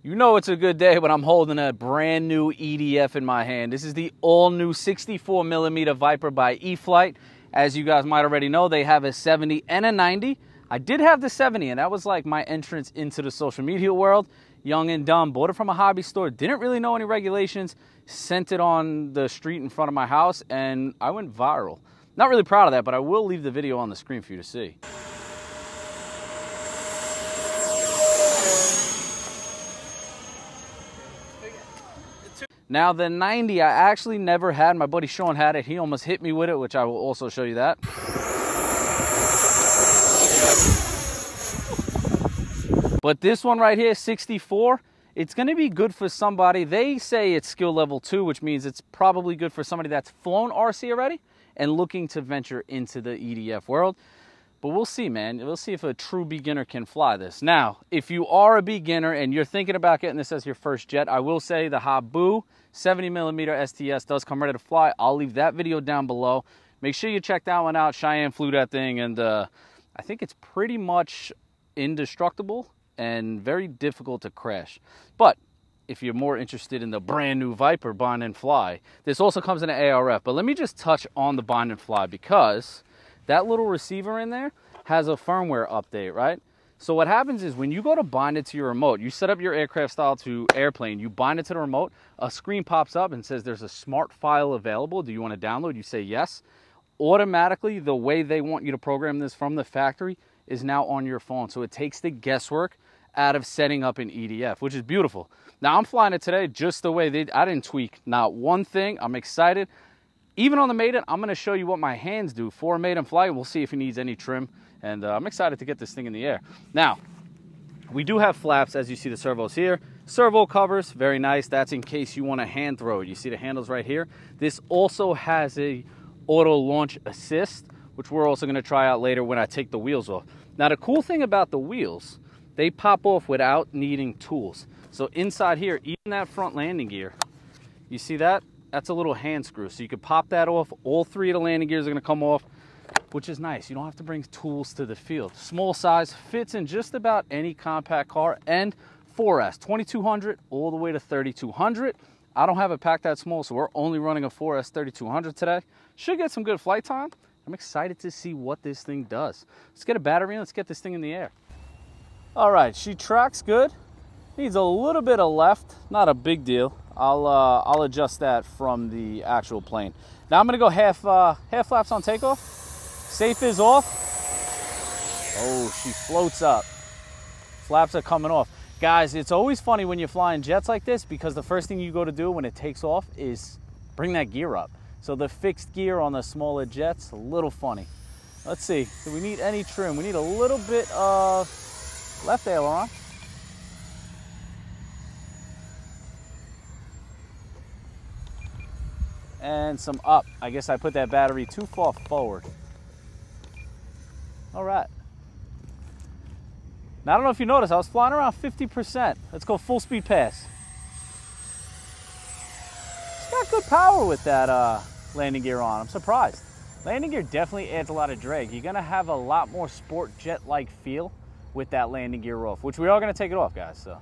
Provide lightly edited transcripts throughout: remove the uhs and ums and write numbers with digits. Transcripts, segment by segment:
You know it's a good day when I'm holding a brand new EDF in my hand. This is the all-new 64mm Viper by E-Flite. As you guys might already know, they have a 70 and a 90. I did have the 70, and that was like my entrance into the social media world. Young and dumb, bought it from a hobby store, didn't really know any regulations, sent it on the street in front of my house, and I went viral. Not really proud of that, but I will leave the video on the screen for you to see. Now the 90, I actually never had. My buddy Sean had it. He almost hit me with it, which I will also show you that. But this one right here, 64, it's going to be good for somebody. They say it's skill level 2, which means it's probably good for somebody that's flown RC already and looking to venture into the EDF world. But we'll see, man. We'll see if a true beginner can fly this. Now, if you are a beginner and you're thinking about getting this as your first jet, I will say the Habu 70mm STS does come ready to fly. I'll leave that video down below. Make sure you check that one out. Cheyenne flew that thing, and I think it's pretty much indestructible and very difficult to crash. But if you're more interested in the brand new Viper bind and fly, this also comes in an ARF. But let me just touch on the bind and fly, because that little receiver in there has a firmware update, right? So what happens is when you go to bind it to your remote, you set up your aircraft style to airplane, you bind it to the remote, a screen pops up and says there's a smart file available. Do you want to download? You say yes. Automatically, the way they want you to program this from the factory is now on your phone. So it takes the guesswork out of setting up an EDF, which is beautiful. Now I'm flying it today just the way I didn't tweak not one thing. I'm excited. Even on the maiden, I'm going to show you what my hands do for a maiden flight. We'll see if it needs any trim, and I'm excited to get this thing in the air. Now, we do have flaps, as you see the servos here. Servo covers, very nice. That's in case you want to hand throw it. You see the handles right here. This also has a auto launch assist, which we're also going to try out later when I take the wheels off. Now, the cool thing about the wheels, they pop off without needing tools. So inside here, even that front landing gear, you see that? That's a little hand screw, so you can pop that off. All three of the landing gears are going to come off, which is nice. You don't have to bring tools to the field. Small size, fits in just about any compact car, and 4S, 2200 all the way to 3200. I don't have a pack that small, so we're only running a 4S 3200 today. Should get some good flight time. I'm excited to see what this thing does. Let's get a battery in. Let's get this thing in the air. All right, she tracks good. Needs a little bit of left, not a big deal. I'll adjust that from the actual plane. Now I'm gonna go half flaps on takeoff. Safe is off. Oh, she floats up. Flaps are coming off. Guys, it's always funny when you're flying jets like this, because the first thing you go to do when it takes off is bring that gear up. So the fixed gear on the smaller jets, a little funny. Let's see, do we need any trim? We need a little bit of left aileron. And some up. I guess I put that battery too far forward. All right. Now, I don't know if you noticed, I was flying around 50%. Let's go full speed pass. It's got good power with that landing gear on. I'm surprised. Landing gear definitely adds a lot of drag. You're gonna have a lot more sport jet-like feel with that landing gear off, which we are gonna take it off, guys, so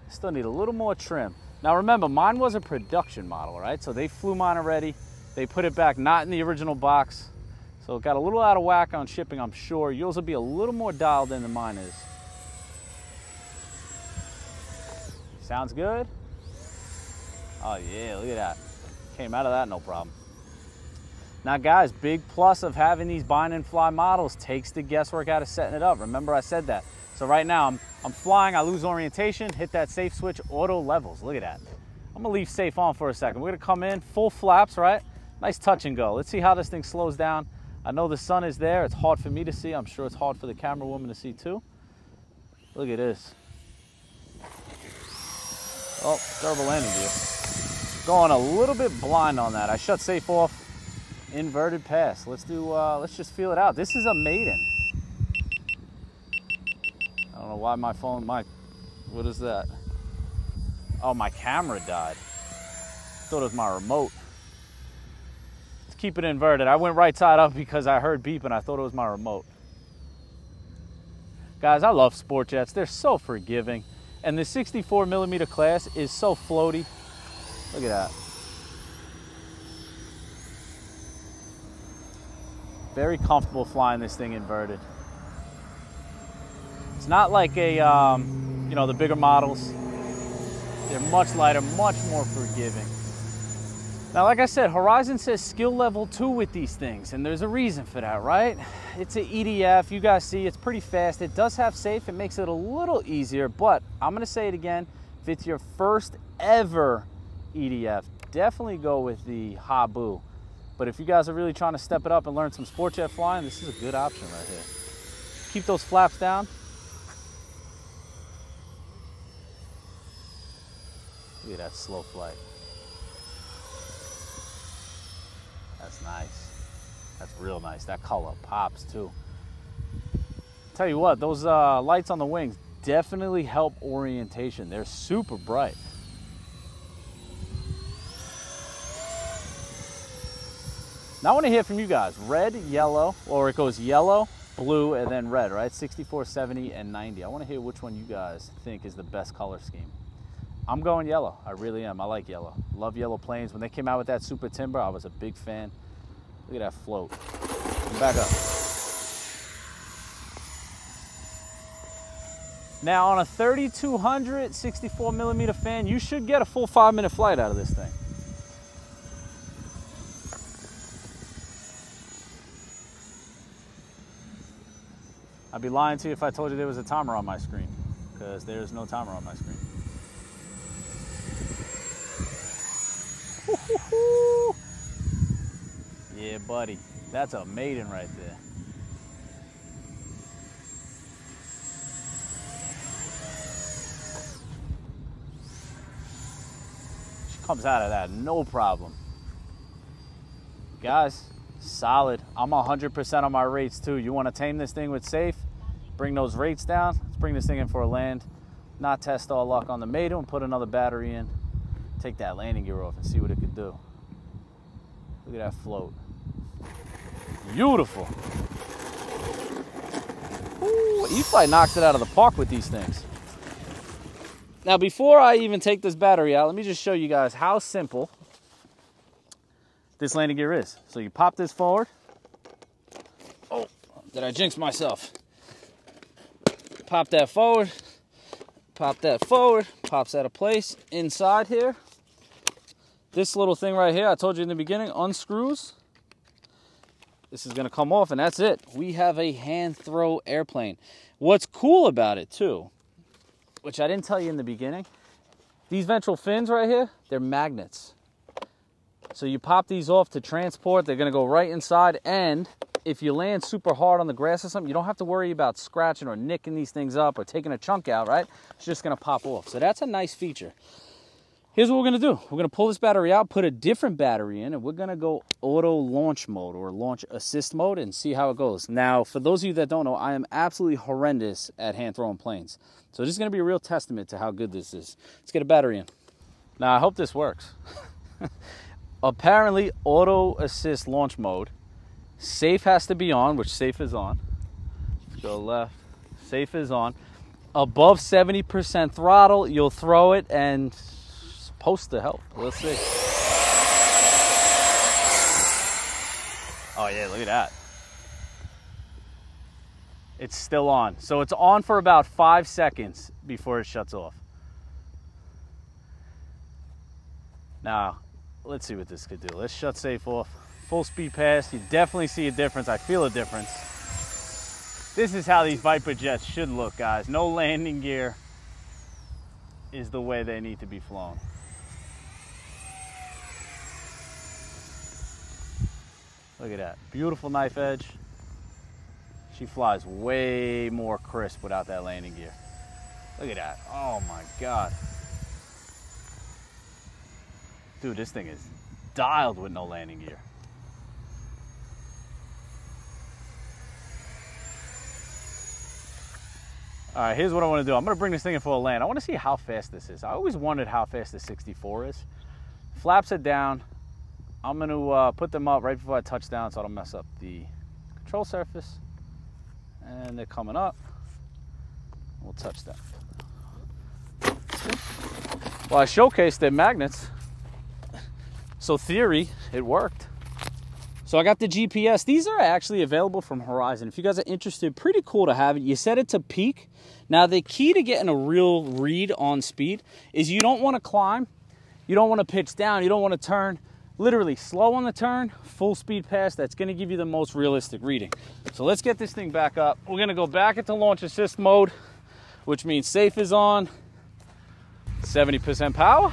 still need a little more trim. Now remember, mine was a production model, right? So they flew mine already. They put it back not in the original box. So it got a little out of whack on shipping, I'm sure. Yours will be a little more dialed in than mine is. Sounds good? Oh yeah, look at that. Came out of that no problem. Now guys, big plus of having these bind and fly models, takes the guesswork out of setting it up. Remember I said that. So right now I'm flying, I lose orientation, hit that safe switch, auto levels. Look at that. I'm gonna leave safe on for a second. We're gonna come in, full flaps, right? Nice touch and go. Let's see how this thing slows down. I know the sun is there. It's hard for me to see. I'm sure it's hard for the camera woman to see too. Look at this. Oh, servo landing gear. Going a little bit blind on that. I shut safe off, inverted pass. Let's just feel it out. This is a maiden. I don't know why my phone, what is that? Oh, my camera died. Thought it was my remote. Let's keep it inverted. I went right side up because I heard beep and I thought it was my remote. Guys, I love sport jets. They're so forgiving. And the 64mm class is so floaty. Look at that. Very comfortable flying this thing inverted. It's not like a, you know, the bigger models. They're much lighter, much more forgiving. Now, like I said, Horizon says skill level 2 with these things, and there's a reason for that, right? It's an EDF. You guys see it's pretty fast. It does have safe. It makes it a little easier, but I'm gonna say it again. If it's your first ever EDF, definitely go with the Habu. But if you guys are really trying to step it up and learn some sport jet flying, this is a good option right here. Keep those flaps down. Look at that slow flight. That's nice. That's real nice. That color pops too. Tell you what, those lights on the wings definitely help orientation. They're super bright. Now I want to hear from you guys. Red, yellow, or it goes yellow, blue, and then red, right? 64, 70, and 90. I want to hear which one you guys think is the best color scheme. I'm going yellow. I really am. I like yellow. Love yellow planes. When they came out with that Super Timber, I was a big fan. Look at that float. And back up. Now on a 3200 64mm fan, you should get a full 5-minute flight out of this thing. I'd be lying to you if I told you there was a timer on my screen, because there's no timer on my screen. Yeah, buddy, that's a maiden right there. She comes out of that no problem. Guys, solid. I'm 100% on my rates too. You want to tame this thing with safe, bring those rates down. Let's bring this thing in for a land, not test all luck on the maiden, and put another battery in. Take that landing gear off and see what it could do. Look at that float. Beautiful. Ooh, E-Flite knocked it out of the park with these things. Now, before I even take this battery out, let me just show you guys how simple this landing gear is. So you pop this forward. Oh, did I jinx myself? Pop that forward. Pop that forward. Pops out of place. Inside here, this little thing right here, I told you in the beginning, unscrews. This is going to come off, and that's it. We have a hand throw airplane. What's cool about it too, which I didn't tell you in the beginning, these ventral fins right here, they're magnets. So you pop these off to transport. They're going to go right inside, and if you land super hard on the grass or something, you don't have to worry about scratching or nicking these things up or taking a chunk out, right? It's just going to pop off. So that's a nice feature. Here's what we're going to do. We're going to pull this battery out, put a different battery in, and we're going to go auto launch mode or launch assist mode and see how it goes. Now, for those of you that don't know, I am absolutely horrendous at hand throwing planes. So this is going to be a real testament to how good this is. Let's get a battery in. Now, I hope this works. Apparently, auto assist launch mode. Safe has to be on, which safe is on. Let's go left. Safe is on. Above 70% throttle, you'll throw it and supposed to help. Let's see. Oh yeah, look at that. It's still on. So it's on for about 5 seconds before it shuts off. Now, let's see what this could do. Let's shut safe off. Full speed pass. You definitely see a difference. I feel a difference. This is how these Viper jets should look, guys. No landing gear is the way they need to be flown. Look at that. Beautiful knife edge. She flies way more crisp without that landing gear. Look at that. Oh my God. Dude, this thing is dialed with no landing gear. All right, here's what I want to do. I'm going to bring this thing in for a land. I want to see how fast this is. I always wondered how fast the 64 is. Flaps are down. I'm going to put them up right before I touch down so I don't mess up the control surface. And they're coming up. We'll touch them. interesting. Well, I showcased their magnets. So theory, it worked. So I got the GPS. These are actually available from Horizon. If you guys are interested, pretty cool to have it. You set it to peak. Now the key to getting a real read on speed is you don't want to climb. You don't want to pitch down. You don't want to turn. Literally slow on the turn, full speed pass. That's going to give you the most realistic reading. So let's get this thing back up. We're going to go back into launch assist mode, which means safe is on. 70% power.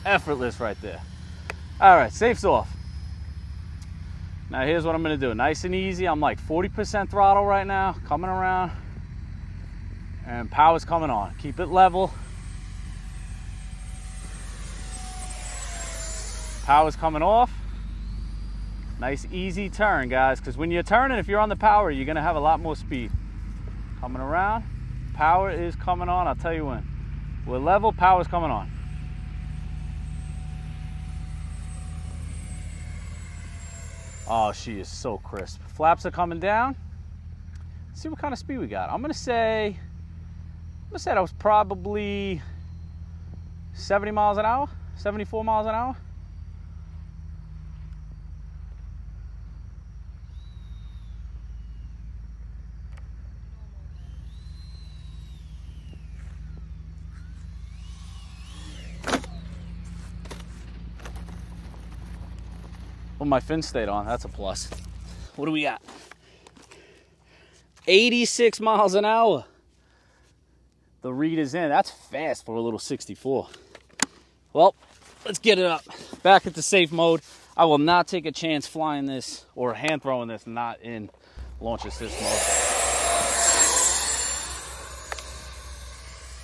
Effortless right there. All right, safe's off. Now here's what I'm gonna do. Nice and easy. I'm like 40% throttle right now, coming around. And power's coming on. Keep it level. Power's coming off. Nice easy turn, guys, because when you're turning, if you're on the power, you're gonna have a lot more speed. Coming around, power is coming on. I'll tell you when. We're level, power's coming on. Oh, she is so crisp. Flaps are coming down. Let's see what kind of speed we got. I'm gonna say that was probably 70 miles an hour, 74 miles an hour. Well, my fin stayed on. That's a plus. What do we got? 86 miles an hour. The read is in. That's fast for a little 64. Well, let's get it up. Back at the safe mode. I will not take a chance flying this or hand throwing this not in launch assist mode.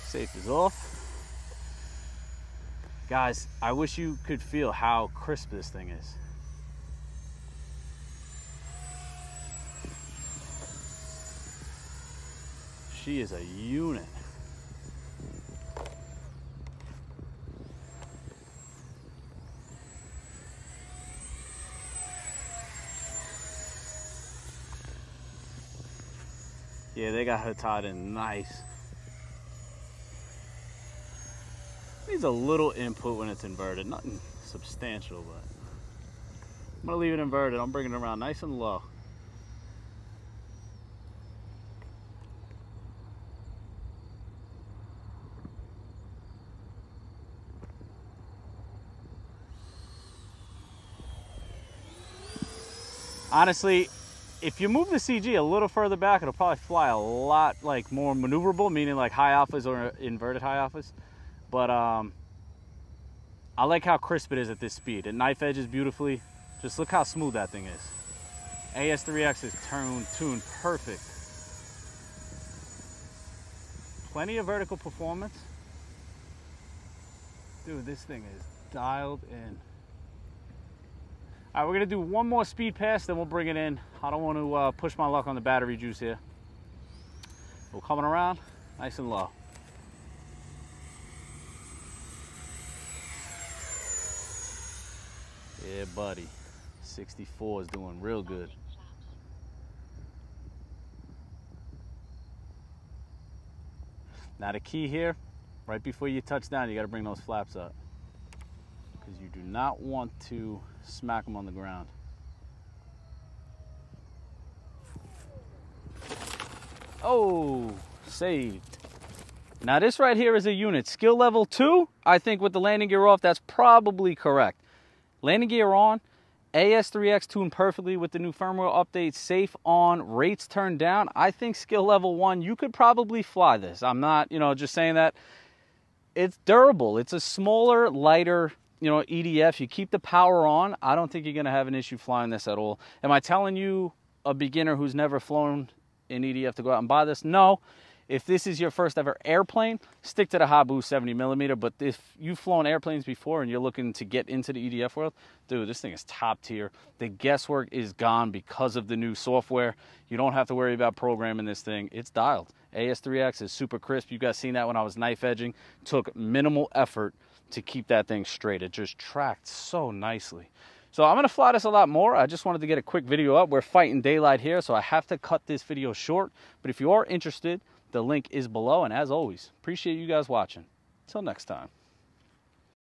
Safe is off. Guys, I wish you could feel how crisp this thing is. She is a unit. Yeah, they got her tied in nice. Needs a little input when it's inverted. Nothing substantial, but I'm gonna leave it inverted. I'm bringing it around nice and low. Honestly, if you move the CG a little further back, it'll probably fly a lot like more maneuverable, meaning like high alphas or inverted high alphas. But I like how crisp it is at this speed. It knife edges beautifully. Just look how smooth that thing is. AS3X is tuned perfect. Plenty of vertical performance. Dude, this thing is dialed in. All right, we're gonna do one more speed pass, then we'll bring it in. I don't want to push my luck on the battery juice here. We're coming around, nice and low. Yeah, buddy. 64 is doing real good. Now the key here, right before you touch down, you gotta bring those flaps up, because you do not want to smack them on the ground. Oh, saved. Now this right here is a unit. Skill level 2, I think with the landing gear off, that's probably correct. Landing gear on, AS3X tuned perfectly with the new firmware update, safe on, rates turned down. I think skill level 1, you could probably fly this. I'm not, just saying that. It's durable. It's a smaller, lighter, EDF. You keep the power on. I don't think you're going to have an issue flying this at all. Am I telling you, a beginner who's never flown in EDF, to go out and buy this? No. If this is your first ever airplane, stick to the Habu 70mm. But if you've flown airplanes before and you're looking to get into the EDF world, dude, this thing is top tier. The guesswork is gone because of the new software. You don't have to worry about programming this thing. It's dialed. AS3X is super crisp. You guys seen that when I was knife edging. Took minimal effort to keep that thing straight. It just tracked so nicely. So I'm going to fly this a lot more. I just wanted to get a quick video up. We're fighting daylight here, so I have to cut this video short. But if you are interested, The link is below, and as always, appreciate you guys watching. Till next time.